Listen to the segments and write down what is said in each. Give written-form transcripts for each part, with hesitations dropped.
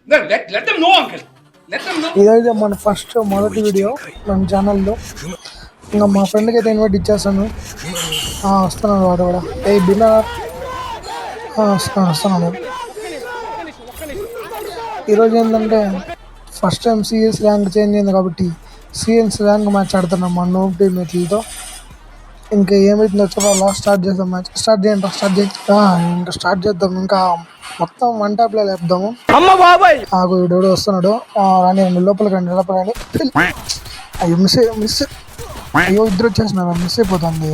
Let them know, uncle. Let them know. ఇదైతే మన మొదటి వీడియో మన ఛానల్లో. ఇంకా మా ఫ్రెండ్కి అయితే ఇన్వైట్ ఇచ్చేస్తాను. వస్తున్నాను వాడు కూడా. ఏ బిన్నా వస్తున్నాను. ఈరోజు ఏంటంటే first time CS rank change అయింది కాబట్టి సిఎస్ ర్యాంక్ మ్యాచ్ ఆడుతున్నాం మా నోబ్ టీమ్మేట్లతో. ఇంకా ఏమైతుందో చూడాలా. స్టార్ట్ చేద్దాం మ్యాచ్. స్టార్ట్ చేయండి. ఇంకా స్టార్ట్ చేద్దాం. ఇంకా మొత్తం వన్ ట్యాప్లో లేపుదాము. ఆగు వీడు వస్తున్నాడు. రాని లోపలికి రండి. అయ్యో మిస్ అయ్యో ఇద్దరు వచ్చేసినారా. మిస్ అయిపోతుంది.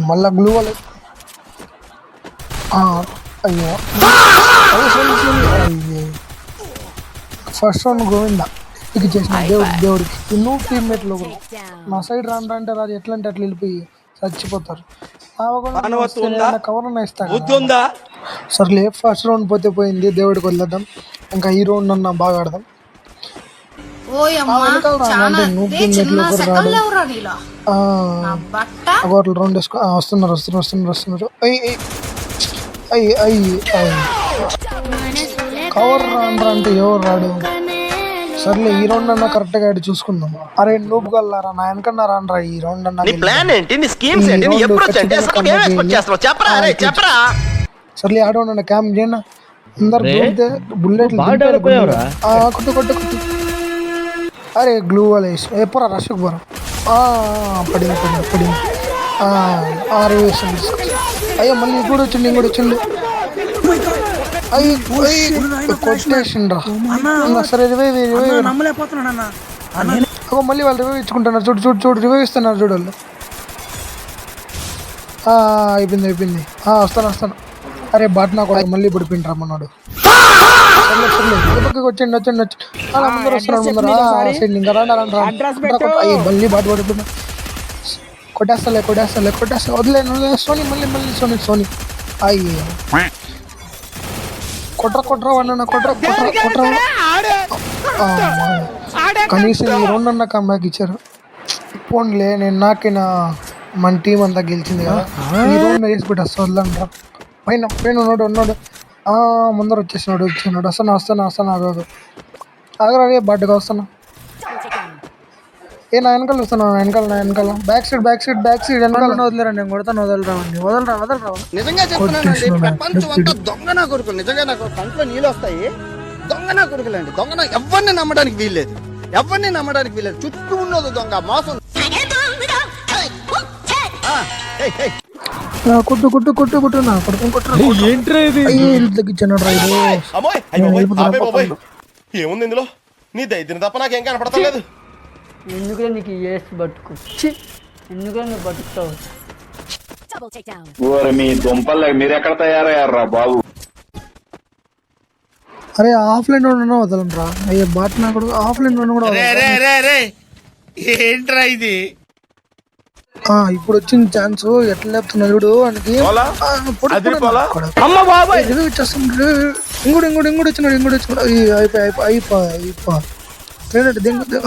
మళ్ళా గ్లూ వాళ్ళు. అయ్యో ఫస్ట్ రౌండ్ గోవిందా ఇక చేసిన దేవుడికి. ఇన్నో టీమ్మేట్లు నా సైడ్ అంటే రాదు. ఎట్లా అంటే అట్లా వెళ్ళిపోయి చచ్చిపోతారు. కవర్ ఇస్తాడు. సర్లే ఫస్ట్ రౌండ్ పోతే పోయింది. దేవుడికి వదిలేద్దాం. ఇంకా ఈ రౌండ్ అన్నా బాగా ఆడదాం. అంటే నూబ్ టీమ్మేట్లు ఒకరు రౌండ్ వేసుకో. వస్తున్నారు. కవర్ రాండ్రా అంటే ఎవరు రాడు. సర్లే ఈ రౌండ్ అన్నా కరెక్ట్ గా చూసుకుందాం. అరే నూబ్ గల్లారా నా వెనకన్నా రాండ్రా. ఈ రౌండ్ అన్నా సర్లే ఆ రౌండ్ అన్న క్యాంప్ చేయనా. అందరు దూరితే బుల్లెట్లు కొట్టు. అరే గ్లూ వాళ్ళు వేసి ఎప్పుడా రష్కు పోరా. పడింది. అయ్యో మళ్ళీ ఇంకోటి వచ్చిండు. కొట్టేసిండ్రా. సరే మళ్ళీ వాళ్ళు రివైవ్ ఇచ్చుకుంటున్నారు. చూడు రివైవ్ ఇస్తున్నారు చూడు వాళ్ళు. అయిపోయింది. వస్తాను. అరే బాట్నా కూడా మళ్ళీ ఇప్పుడు పిండి రమ్మన్నాడు. వచ్చండి ముందర వస్తున్నాడు. ఇంకా రండి. మళ్ళీ బాట పడుతున్నా. కొట్టేస్తా వదిలేను. సోని మళ్ళీ సోని అయ్యే కొట్ర అన్న కొట్ర. కనీసం ఈ రౌండ్ అన్న కమ్బ్యాక్ ఇచ్చారు. పోన్లే నేను నాకైనా మన టీం అంతా గెలిచింది కదా. ఈ రౌండ్ వేసి పెట్టేస్తా. వదలండ్రా. పైన ఉన్నాడు. ముందర వచ్చేసినాడు. వస్తాను. ఆగరాగే బాటగా వస్తాను. నా వెనకాల వస్తాను. నా వెనకాల బ్యాక్ సైడ్ వెనకాల వదిలేరా. నేను కొడతాను. వదలరా. నిజంగా చెప్తున్నానండి, ప్రపంచం అంతా దొంగ నా కొడుకులు. నిజంగా నాకు కంట్లో నీళ్ళు వస్తాయి. దొంగ నా కొడుకులండి. దొంగ ఎవరిని నమ్మడానికి వీల్లేదు. చుట్టూ ఉన్నది దొంగ మోసం. కొట్టు నా ఏముంది ఇందులో? నీ దైత్యం తప్ప నాకేం కనపడతలేదు. ఎందుకు నీకు బతుకు ఎందుకు నువ్వు బతుకుతావు? మీ దుంపల్ మీరు ఎక్కడ తయారయ్యారా బాబు? అరే ఆఫ్లైన్ వదలంరా. అయ్యే బాట్ నా కూడా ఆఫ్లైన్ కూడా ఏంట్రా ఇది? ఇప్పుడు వచ్చిన ఛాన్స్ ఎట్లా లేపుతున్నా చూడు. వానికి ఇంకోటి వచ్చినాడు.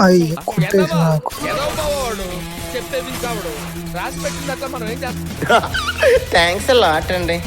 అయిపోయి కొట్టేసి నాకు. థ్యాంక్స్ లాట్ అండి.